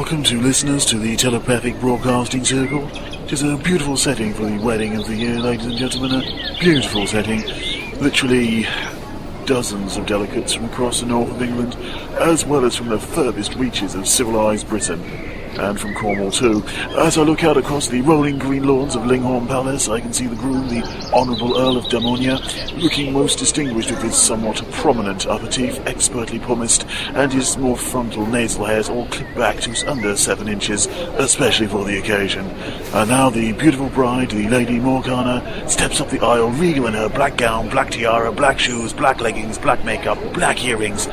Welcome to listeners to the Telepathic Broadcasting Circle. It is a beautiful setting for the wedding of the year, ladies and gentlemen. A beautiful setting. Literally dozens of delegates from across the north of England, as well as from the furthest reaches of civilised Britain. And from Cornwall too. As I look out across the rolling green lawns of Linghorn Palace, I can see the groom, the Honourable Earl of Damonia, looking most distinguished with his somewhat prominent upper teeth, expertly pomaced, and his more frontal nasal hairs all clipped back to under 7 inches, especially for the occasion. And now the beautiful bride, the Lady Morgana, steps up the aisle, regal in her black gown, black tiara, black shoes, black leggings, black makeup, black earrings.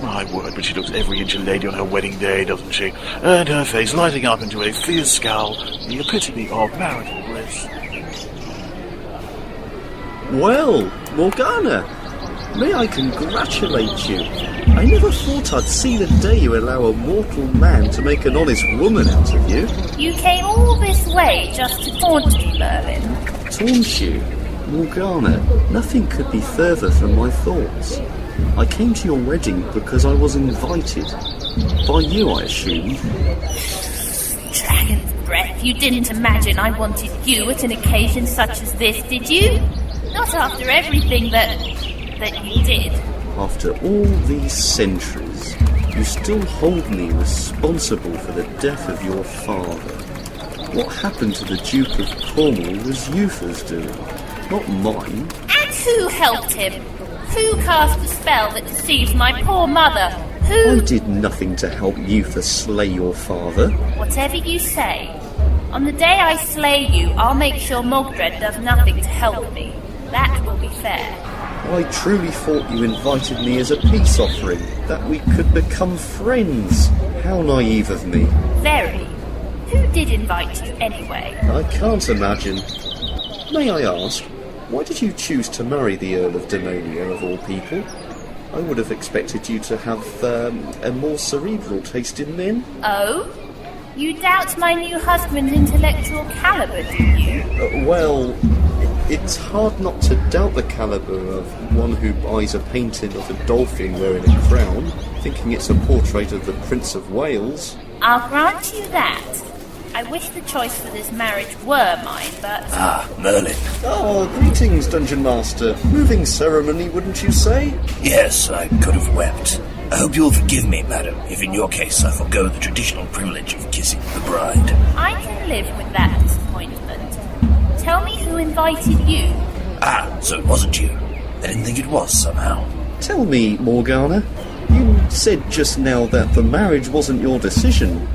My word, but she looks every inch a lady on her wedding day, doesn't she? And her face lighting up into a fierce scowl, the epitome of marital bliss. Well, Morgana, may I congratulate you. I never thought I'd see the day you allow a mortal man to make an honest woman out of you. You came all this way just to taunt me, Merlin. Taunt you? Morgana, nothing could be further from my thoughts. I came to your wedding because I was invited. By you, I assume. Dragon's breath, you didn't imagine I wanted you at an occasion such as this, did you? Not after everything that you did. After all these centuries, you still hold me responsible for the death of your father. What happened to the Duke of Cornwall was Eutha's doing, not mine. And who helped him? Who cast the spell that deceived my poor mother? Who... I did nothing to help Eutha slay your father. Whatever you say. On the day I slay you, I'll make sure Mogdred does nothing to help me. That will be fair. I truly thought you invited me as a peace offering, that we could become friends. How naive of me. Very. Who did invite you anyway? I can't imagine. May I ask, why did you choose to marry the Earl of Damonia, of all people? I would have expected you to have a more cerebral taste in men. Oh? You doubt my new husband's intellectual calibre, do you? Well, it's hard not to doubt the calibre of one who buys a painting of a dolphin wearing a crown, thinking it's a portrait of the Prince of Wales. I'll grant you that. I wish the choice for this marriage were mine, but... Ah, Merlin. Oh, greetings, Dungeon Master. Moving ceremony, wouldn't you say? Yes, I could have wept. I hope you'll forgive me, madam, if in your case I forgo the traditional privilege of kissing the bride. I can live with that disappointment. Tell me who invited you. Ah, so it wasn't you. I didn't think it was, somehow. Tell me, Morgana, you said just now that the marriage wasn't your decision.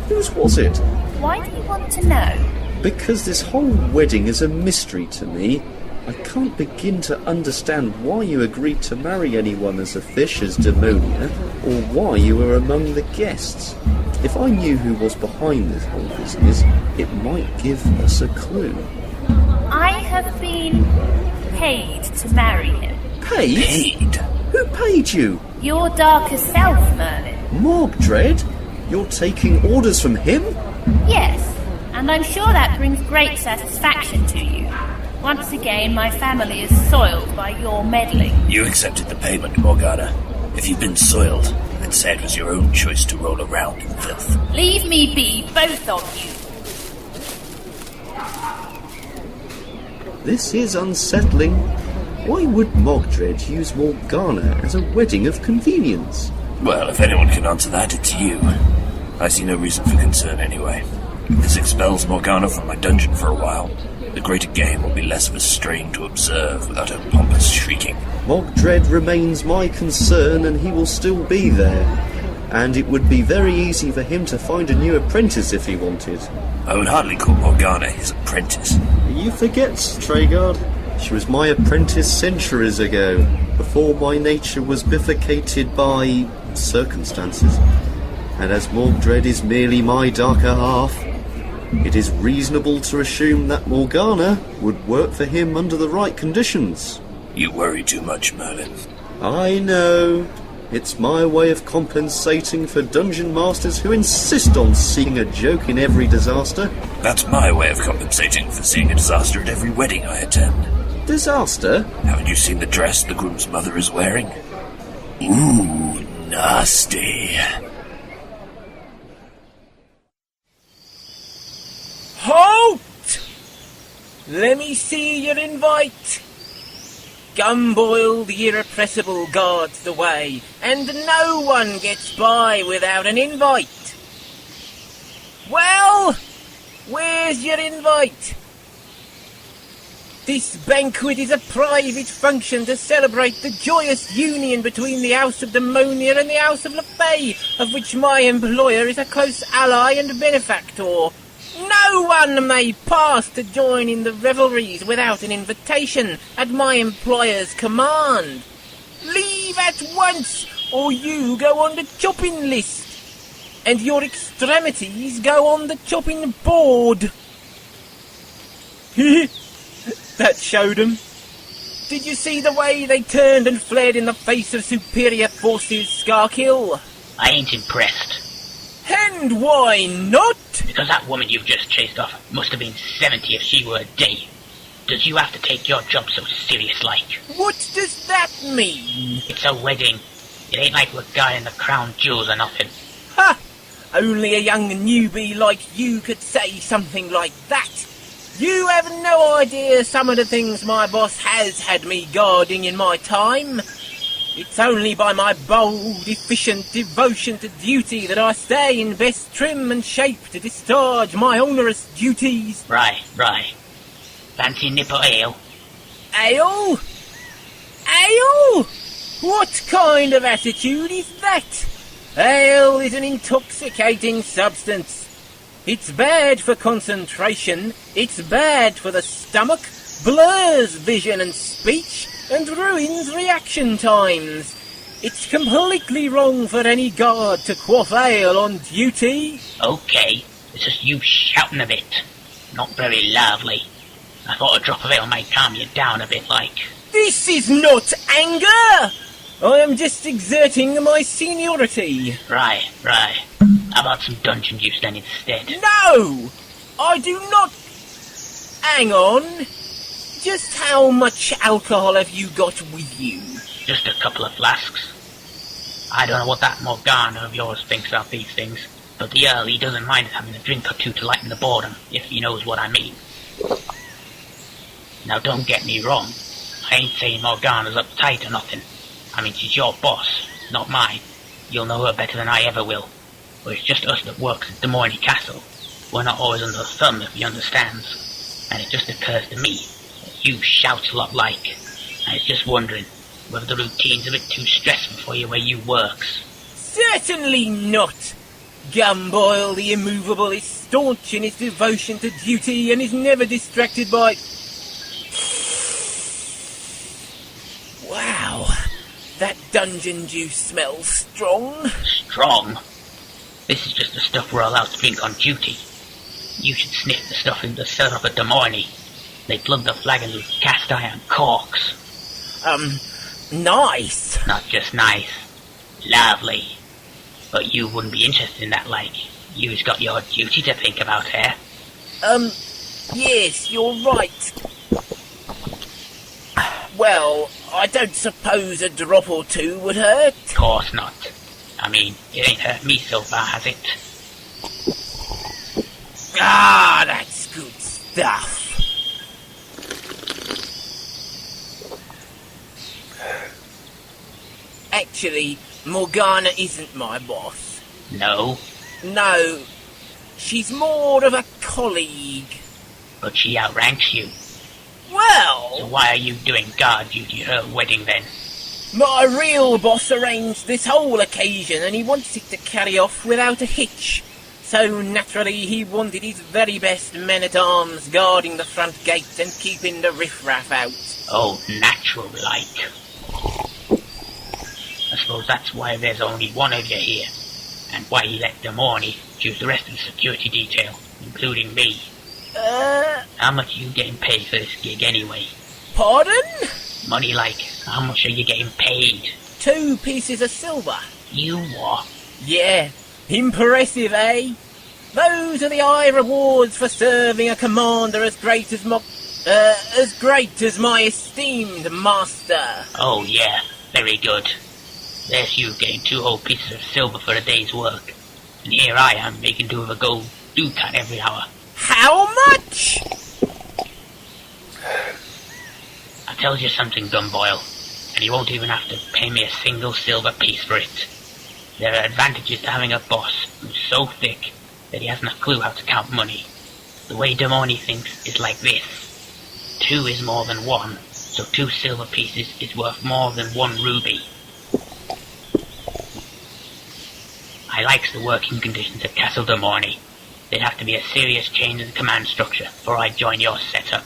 Whose was it? Why do you want to know? Because this whole wedding is a mystery to me. I can't begin to understand why you agreed to marry anyone as a fish as Damonia, or why you were among the guests. If I knew who was behind this whole business, it might give us a clue. I have been paid to marry him. Paid? Paid? Who paid you? Your darker self, Merlin. Mogdred? You're taking orders from him? Yes, and I'm sure that brings great satisfaction to you. Once again, my family is soiled by your meddling. You accepted the payment, Morgana. If you'd been soiled, I'd say it was your own choice to roll around in filth. Leave me be, both of you. This is unsettling. Why would Mogdred use Morgana as a wedding of convenience? Well, if anyone can answer that, it's you. I see no reason for concern anyway. If this expels Morgana from my dungeon for a while, the greater game will be less of a strain to observe without her pompous shrieking. Mogdred remains my concern, and he will still be there. And it would be very easy for him to find a new apprentice if he wanted. I would hardly call Morgana his apprentice. You forget, Treguard. She was my apprentice centuries ago, before my nature was bifurcated by circumstances. And as Mogdred is merely my darker half, it is reasonable to assume that Morgana would work for him under the right conditions. You worry too much, Merlin. I know. It's my way of compensating for dungeon masters who insist on seeing a joke in every disaster. That's my way of compensating for seeing a disaster at every wedding I attend. Disaster? Haven't you seen the dress the groom's mother is wearing? Ooh, nasty. Let me see your invite. Gumboil the irrepressible guards the way, and no one gets by without an invite. Well, where's your invite? This banquet is a private function to celebrate the joyous union between the House of Demonia and the House of Lefay, of which my employer is a close ally and benefactor. No one may pass to join in the revelries without an invitation at my employer's command. Leave at once, or you go on the chopping list, and your extremities go on the chopping board. That showed 'em. Did you see the way they turned and fled in the face of superior forces, Skarkill? I ain't impressed. And why not? Because that woman you've just chased off must have been 70 if she were a day. Does you have to take your job so serious-like? What does that mean? It's a wedding. It ain't like we're guarding the crown jewels or nothing. Ha! Only a young newbie like you could say something like that. You have no idea some of the things my boss has had me guarding in my time. It's only by my bold, efficient devotion to duty that I stay in best trim and shape to discharge my onerous duties. Right. Fancy nip of ale? Ale? Ale? What kind of attitude is that? Ale is an intoxicating substance. It's bad for concentration, it's bad for the stomach, blurs vision and speech, and ruins reaction times. It's completely wrong for any guard to quaff ale on duty. Okay, it's just you shouting a bit. Not very lovely. I thought a drop of ale might calm you down a bit, like. This is not anger! I am just exerting my seniority. Right. How about some dungeon juice then instead? No! I do not... Hang on. Just how much alcohol have you got with you? Just a couple of flasks. I don't know what that Morgana of yours thinks about these things, but the Earl, he doesn't mind having a drink or two to lighten the boredom, if he knows what I mean. Now don't get me wrong. I ain't saying Morgana's uptight or nothing. I mean, she's your boss, not mine. You'll know her better than I ever will. But it's just us that works at Demorny Castle. We're not always under the thumb, if he understands. And it just occurs to me that you shout a lot like. And it's just wondering whether the routine's a bit too stressful for you where you works. Certainly not. Gumboil the Immovable is staunch in his devotion to duty and is never distracted by... Wow, that dungeon juice smells strong. Strong? This is just the stuff we're allowed to drink on duty. You should sniff the stuff in the cellar of a Demorny. They plug the flagons with cast iron corks. Nice. Not just nice. Lovely. But you wouldn't be interested in that, like. You've got your duty to think about here. Yes, you're right. Well, I don't suppose a drop or two would hurt. Course not. I mean, it ain't hurt me so far, has it? Ah, that's good stuff. Actually, Morgana isn't my boss. No? No, she's more of a colleague. But she outranks you. Well... So why are you doing guard duty at her wedding then? My real boss arranged this whole occasion and he wanted it to carry off without a hitch. So naturally he wanted his very best men-at-arms guarding the front gate and keeping the riffraff out. Oh, natural like. I suppose that's why there's only one of you here, and why he let Demorny choose the rest of the security detail, including me. How much are you getting paid for this gig anyway? Pardon? Money like, how much are you getting paid? 2 pieces of silver. You what? Yeah, impressive, eh? Those are the high rewards for serving a commander as great as my esteemed master. Oh yeah, very good. There's you getting 2 whole pieces of silver for a day's work, and here I am making do with a gold ducat every hour. How much? I tells you something, Gumboil, and you won't even have to pay me a single silver piece for it. There are advantages to having a boss who's so thick that he hasn't a clue how to count money. The way Demoni thinks is like this. 2 is more than 1, so 2 silver pieces is worth more than 1 ruby. I likes the working conditions at Castle Demoni. There'd have to be a serious change in the command structure before I join your setup.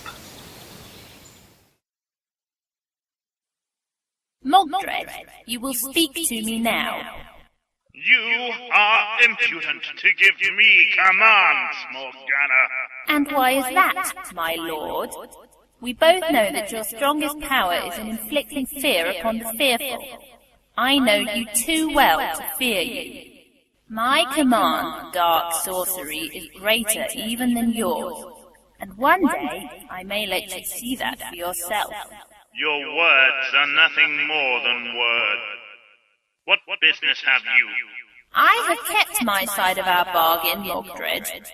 Mogdred, you will speak to me now. You are impudent to give me commands, Morgana. And why is that, my lord? We both know that your strongest power is in inflicting fear upon the fearful. I know you too well to fear you. My command of dark sorcery is greater even than yours, and one day I may let you see that for yourself. Your words are nothing more than words. What business have you? I have kept my side of our bargain, Mogdred.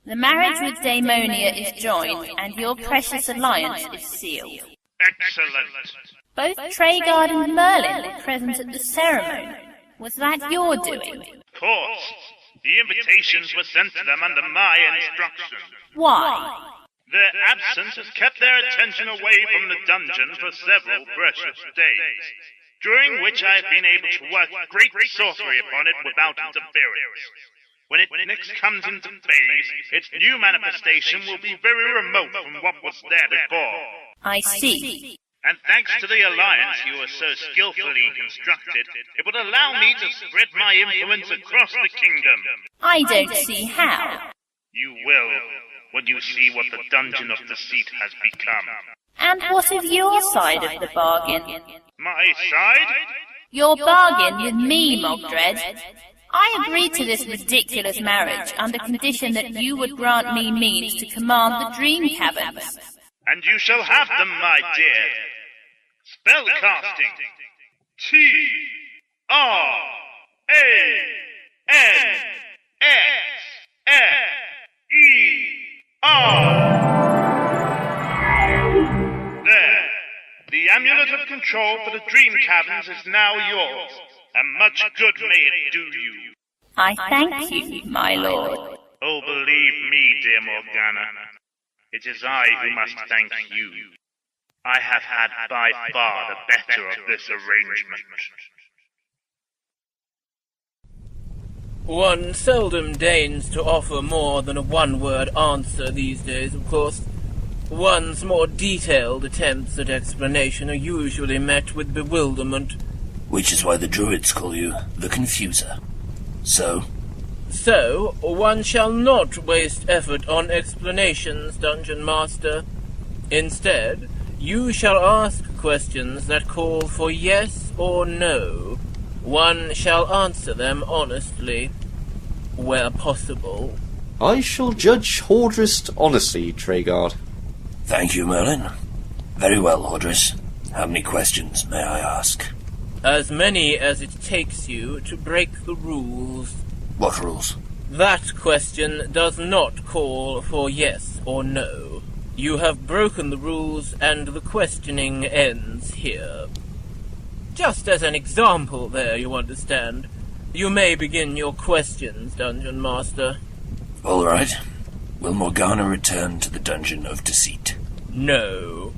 The marriage with Daemonia is joined, and your precious alliance is sealed. Excellent. Both Treguard and Merlin were present at the ceremony. Was that your doing? Of course. The invitations were sent to them under my instruction. Why? Their absence has kept their attention away from the dungeon for several precious days, during which I have been able to work great sorcery upon it without interference. When it next comes into phase, its new manifestation will be very remote from what was there before. I see. And thanks to the alliance you have so skillfully constructed, it would allow me to spread my influence across the kingdom. I don't see how. You will, when you see what the Dungeon of Deceit has become. And what of your side of the bargain? My side? Your bargain with me, Mogdred. I agreed to this ridiculous marriage under condition that you would grant me means to command the Dream Caverns. And you shall have them, my dear. Spellcasting. T-R-A-N-S-S-E-R. There. The amulet of control for the Dream Caverns is now yours, and much good may it do you. I thank you, my lord. Oh, believe me, dear Morgana, it is I who must thank you. I have had by far the better of this arrangement. One seldom deigns to offer more than a one-word answer these days, of course. One's more detailed attempts at explanation are usually met with bewilderment. Which is why the druids call you the Confuser. So, one shall not waste effort on explanations, Dungeon Master. Instead, you shall ask questions that call for yes or no. One shall answer them honestly, where possible. I shall judge Hordris honestly, Treguard. thank you, Merlin. Very well, Hordris. How many questions may I ask? As many as it takes you to break the rules. What rules? That question does not call for yes or no. You have broken the rules, and the questioning ends here. Just as an example there, you understand. You may begin your questions, Dungeon Master. All right. Will Morgana return to the Dungeon of Deceit? No.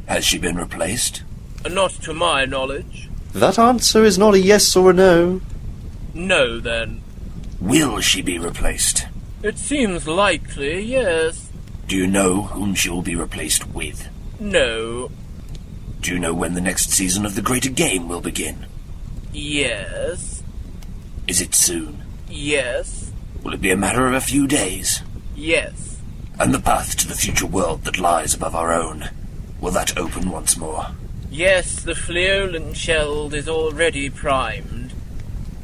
Has she been replaced? Not to my knowledge. That answer is not a yes or a no. No, then. Will she be replaced? It seems likely, yes. Do you know whom she will be replaced with? No. Do you know when the next season of the Greater Game will begin? Yes. Is it soon? Yes. Will it be a matter of a few days? Yes. And the path to the future world that lies above our own, will that open once more? Yes, the Fleolan Sheld is already primed.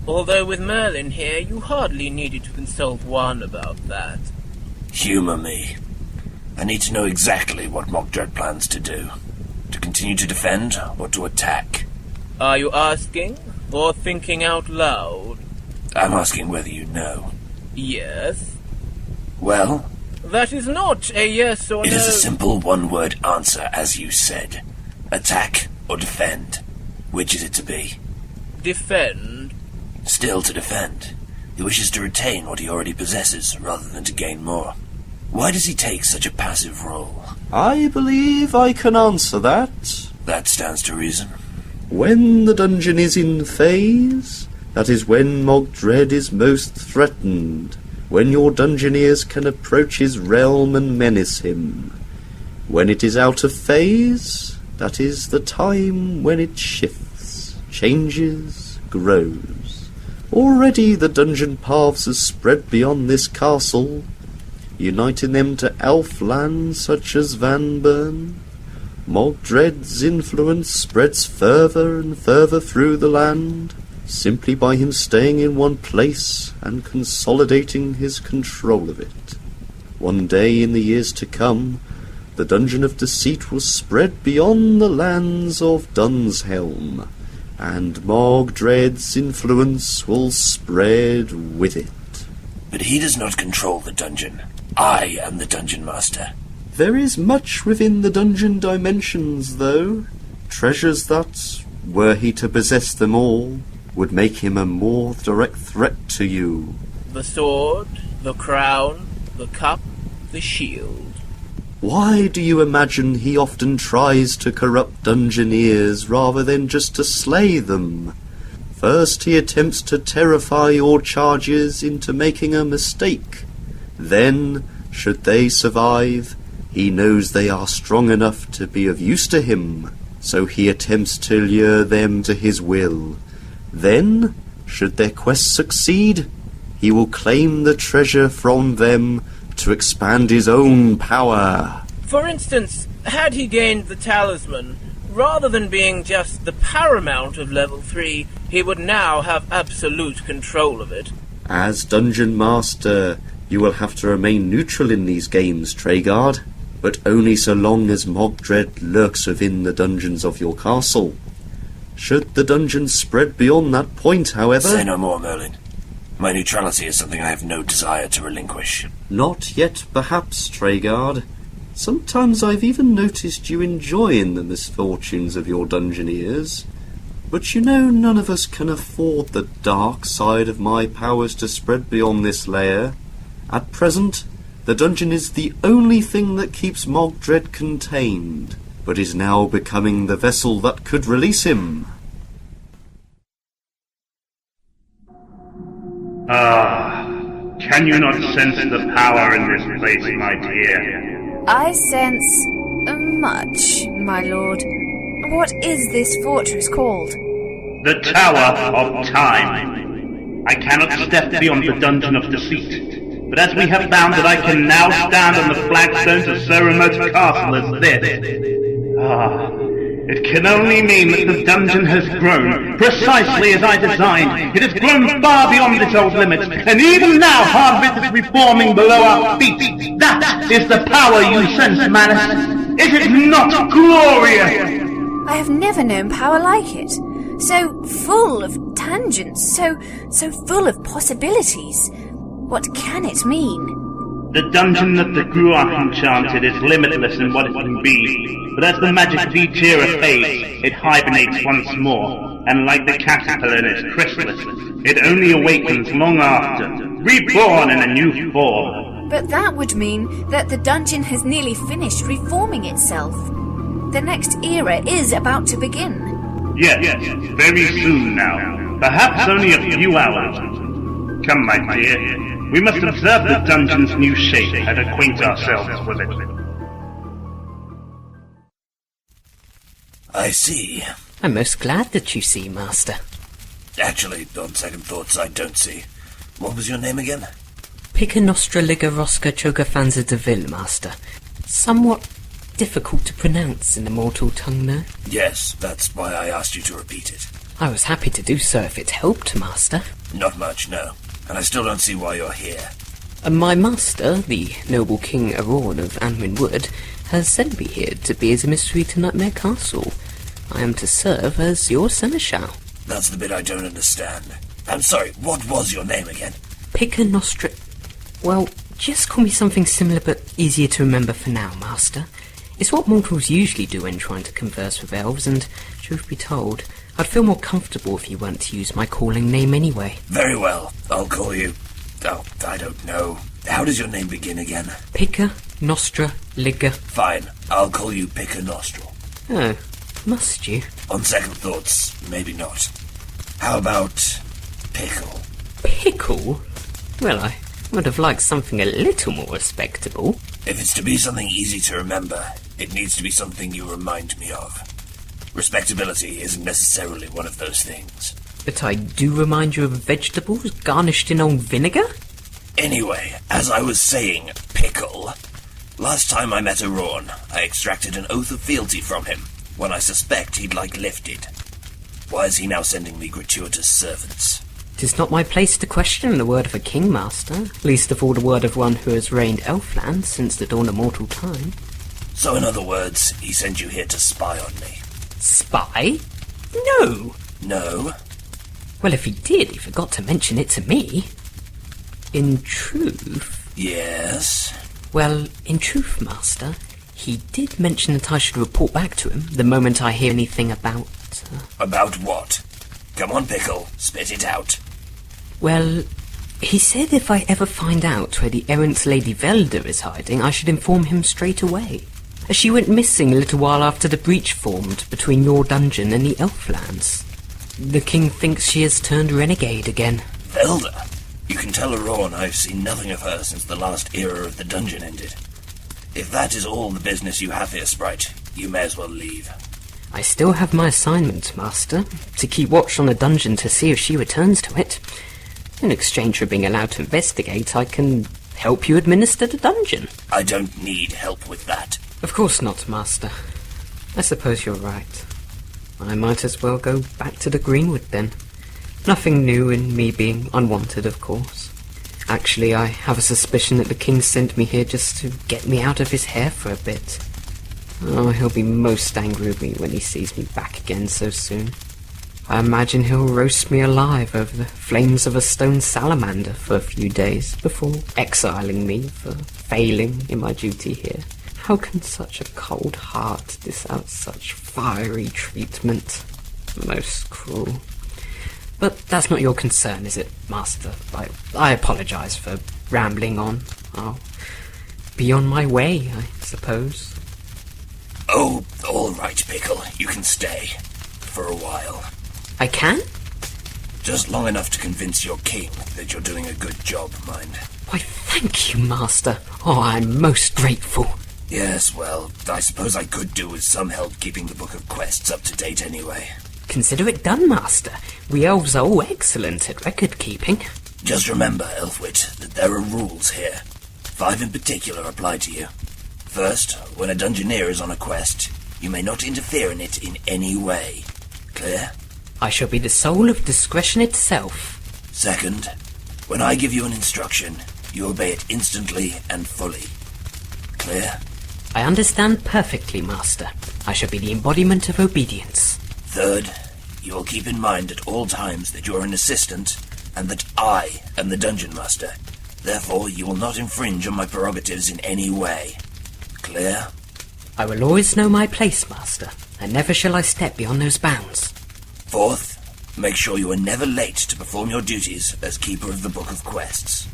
Although with Merlin here, you hardly needed to consult one about that. Humor me. I need to know exactly what Mogdred plans to do. To continue to defend, or to attack? Are you asking, or thinking out loud? I'm asking whether you know. Yes. Well? That is not a yes or no. It is a simple one-word answer, as you said. Attack or defend? Which is it to be? Defend? Still to defend. He wishes to retain what he already possesses, rather than to gain more. Why does he take such a passive role? I believe I can answer that. That stands to reason. When the dungeon is in phase, that is when Mogdred is most threatened. When your dungeoneers can approach his realm and menace him. When it is out of phase, that is the time when it shifts, changes, grows. Already the dungeon paths are spread beyond this castle, uniting them to elf lands such as Vanburn. Mogdred's influence spreads further and further through the land, simply by him staying in one place and consolidating his control of it. One day in the years to come, the Dungeon of Deceit will spread beyond the lands of Dunshelm, and Mogdred's influence will spread with it. But he does not control the dungeon. I am the dungeon master. There is much within the dungeon dimensions, though. Treasures that, were he to possess them all, would make him a more direct threat to you. The sword, the crown, the cup, the shield. Why do you imagine he often tries to corrupt dungeoneers rather than just to slay them? First he attempts to terrify your charges into making a mistake. Then, should they survive, he knows they are strong enough to be of use to him, so he attempts to lure them to his will. Then, should their quest succeed, he will claim the treasure from them to expand his own power. For instance, had he gained the talisman, rather than being just the paramount of level 3, he would now have absolute control of it. As Dungeon Master, you will have to remain neutral in these games, Treguard, but only so long as Mogdred lurks within the dungeons of your castle. Should the dungeon spread beyond that point, however... Say no more, Merlin. My neutrality is something I have no desire to relinquish. Not yet, perhaps, Treguard. Sometimes I've even noticed you enjoying the misfortunes of your dungeoneers. But you know none of us can afford the dark side of my powers to spread beyond this layer. At present, the dungeon is the only thing that keeps Mogdred contained, but is now becoming the vessel that could release him. Can you not sense the power in this place, my dear? I sense much, my lord. What is this fortress called? The Tower of Time. I cannot step beyond the Dungeon of Deceit, but as we have found that I can now stand on the flagstones of so remote a castle as this. It can only mean that the dungeon has grown, precisely as I designed. It has grown far beyond its old limits, and even now Hardbit is reforming below our feet. That is the power you sense, Malice. Is it not glorious? I have never known power like it. So full of tangents, so full of possibilities. What can it mean? The dungeon that the Gruach enchanted is limitless in what it can be, but as the magic V-Tira fades, it hibernates once more, and like the caterpillar in its chrysalis, it only awakens long after, reborn in a new form. But that would mean that the dungeon has nearly finished reforming itself. The next era is about to begin. Yes, very soon now. Perhaps only a few hours. Come, my dear. We must observe the dungeon's new shape and acquaint ourselves with it. I see. I'm most glad that you see, Master. Actually, on second thoughts, I don't see. What was your name again? Picanostra Ligaroska Chogafanza de Ville, Master. Somewhat difficult to pronounce in the mortal tongue, no? Yes, that's why I asked you to repeat it. I was happy to do so if it helped, Master. Not much, no. And I still don't see why you're here. My master, the noble King Aron of Anwin Wood, has sent me here to be his emissary to Nightmare Castle. I am to serve as your seneschal. That's the bit I don't understand. I'm sorry, what was your name again? Picanostra... Well, just call me something similar but easier to remember for now, Master. It's what mortals usually do when trying to converse with elves, and, truth be told, I'd feel more comfortable if you weren't to use my calling name anyway. Very well, I'll call you... Oh, I don't know. How does your name begin again? Picker, Nostra, Ligger. Fine, I'll call you Picker Nostril. Oh, must you? On second thoughts, maybe not. How about... Pickle? Pickle? Well, I would have liked something a little more respectable. If it's to be something easy to remember, it needs to be something you remind me of. Respectability isn't necessarily one of those things. But I do remind you of vegetables garnished in old vinegar? Anyway, as I was saying, Pickle. Last time I met Aron, I extracted an oath of fealty from him, one I suspect he'd like lifted. Why is he now sending me gratuitous servants? 'Tis not my place to question the word of a king, master, least of all the word of one who has reigned Elfland since the dawn of mortal time. So in other words, he sent you here to spy on me. Spy? No! No? Well, if he did, he forgot to mention it to me. In truth... Yes? Well, in truth, master, he did mention that I should report back to him the moment I hear anything about... About what? Come on, Pickle, spit it out. Well, he said if I ever find out where the errant Lady Velda is hiding, I should inform him straight away. She went missing a little while after the breach formed between your dungeon and the Elflands. The king thinks she has turned renegade again. Velda? You can tell Aron I've seen nothing of her since the last era of the dungeon ended. If that is all the business you have here, Sprite, you may as well leave. I still have my assignment, master, to keep watch on the dungeon to see if she returns to it. In exchange for being allowed to investigate, I can help you administer the dungeon. I don't need help with that. Of course not, master. I suppose you're right. I might as well go back to the Greenwood then. Nothing new in me being unwanted, of course. Actually, I have a suspicion that the king sent me here just to get me out of his hair for a bit. Oh, he'll be most angry with me when he sees me back again so soon. I imagine he'll roast me alive over the flames of a stone salamander for a few days before exiling me for failing in my duty here. How can such a cold heart dish out such fiery treatment? Most cruel. But that's not your concern, is it, master? I apologize for rambling on. I'll be on my way, I suppose. Oh, all right, Pickle. You can stay. For a while. I can? Just long enough to convince your king that you're doing a good job, mind. Why, thank you, master. Oh, I'm most grateful. Yes, well, I suppose I could do with some help keeping the Book of Quests up to date anyway. Consider it done, master. We elves are all excellent at record-keeping. Just remember, Elfwit, that there are rules here. 5 in particular apply to you. First, when a dungeoneer is on a quest, you may not interfere in it in any way. Clear? I shall be the soul of discretion itself. Second, when I give you an instruction, you obey it instantly and fully. Clear? I understand perfectly, master. I shall be the embodiment of obedience. Third, you will keep in mind at all times that you are an assistant, and that I am the dungeon master. Therefore, you will not infringe on my prerogatives in any way. Clear? I will always know my place, master, and never shall I step beyond those bounds. Fourth, make sure you are never late to perform your duties as Keeper of the Book of Quests.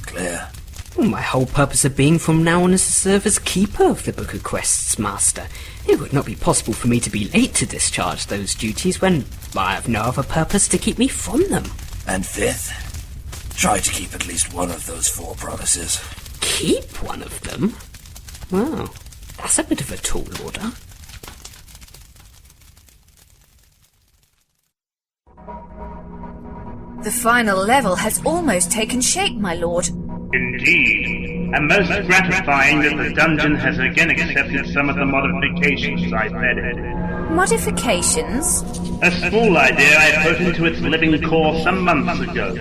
Clear? Well, my whole purpose of being from now on is to serve as Keeper of the Book of Quests, master. It would not be possible for me to be late to discharge those duties when I have no other purpose to keep me from them. And fifth, try to keep at least one of those 4 promises. Keep one of them? Well, that's a bit of a tall order. The final level has almost taken shape, my lord. Indeed, and most gratifying that the dungeon has again accepted some of the modifications I vetted. Modifications? A small idea I put into its living core some months ago.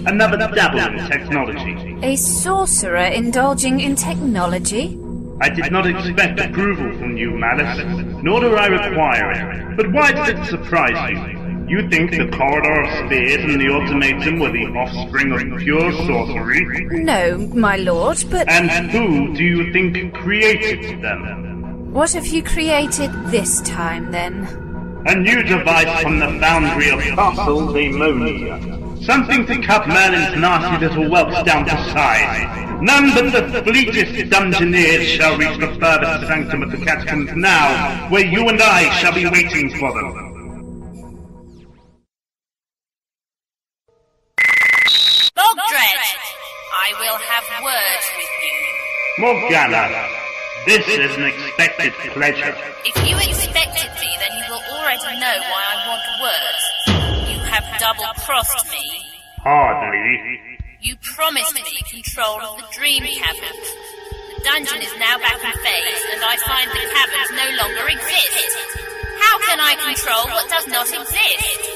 Another dabble in technology. A sorcerer indulging in technology? I did not expect approval from you, Malice, nor do I require it. But why did it surprise you? You think the Corridor of Spears and the Ultimatum were the offspring of pure sorcery? No, my lord, but... And who do you think created them? What have you created this time, then? A new device from the foundry of Castle Daemonia. Something to cut Merlin's nasty little whelps down to size. None but the fleetest dungeoneers shall reach the furthest sanctum of the catacombs now, where you and I shall be waiting for them. Mogdred, I will have words with you. Morgana, this is an expected pleasure. If you expected me, then you will already know why I want words. You have double-crossed me. Hardly. You promised me control of the dream caverns. The dungeon is now back in phase, and I find the caverns no longer exist. How can I control what does not exist?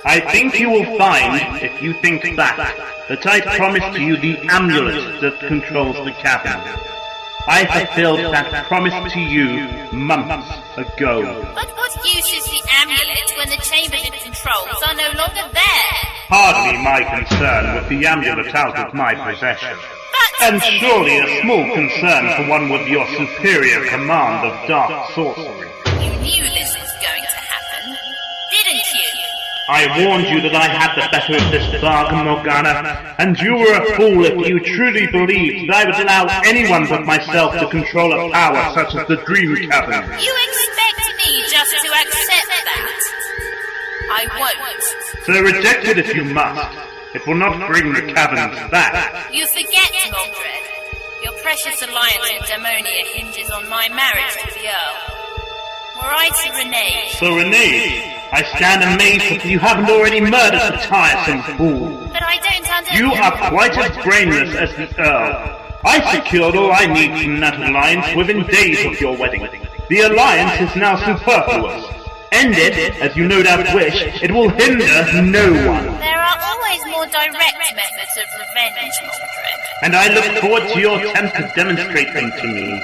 I think you will find, if you think back, that I promised you the amulet that controls the cavern. I fulfilled that promise to you months ago. But what use is the amulet when the chambers it controls are no longer there? Hardly my concern with the amulet out of my possession. But... And surely a small concern for one with your superior command of dark sorcery. You knew this was going to happen, didn't you? I warned you that I had the better of this bargain, Morgana, and you were a fool if you truly believed that I would allow anyone but myself to control a power such as the Dream Cavern. You expect me just to accept that? I won't. So reject it if you must. It will not bring the caverns back. You forget, Mogdred. Your precious alliance with Daemonia hinges on my marriage to the Earl. Were I to renege... So renege? I stand amazed that you haven't already murdered the tiresome fool. But I don't understand... You are quite as brainless as the Earl. I secured all I need from that alliance within days of your wedding. The alliance is now superfluous. End it, as you no doubt wish. It will hinder no one. There are always more direct methods of revenge, Mogdred. And I look forward to your attempt to demonstrate them to me.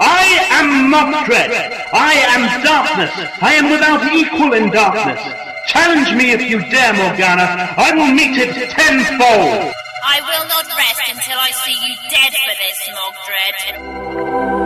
I am Mogdred! I am darkness! I am without equal in darkness! Challenge me if you dare, Morgana! I will meet it tenfold! I will not rest until I see you dead for this, Mogdred.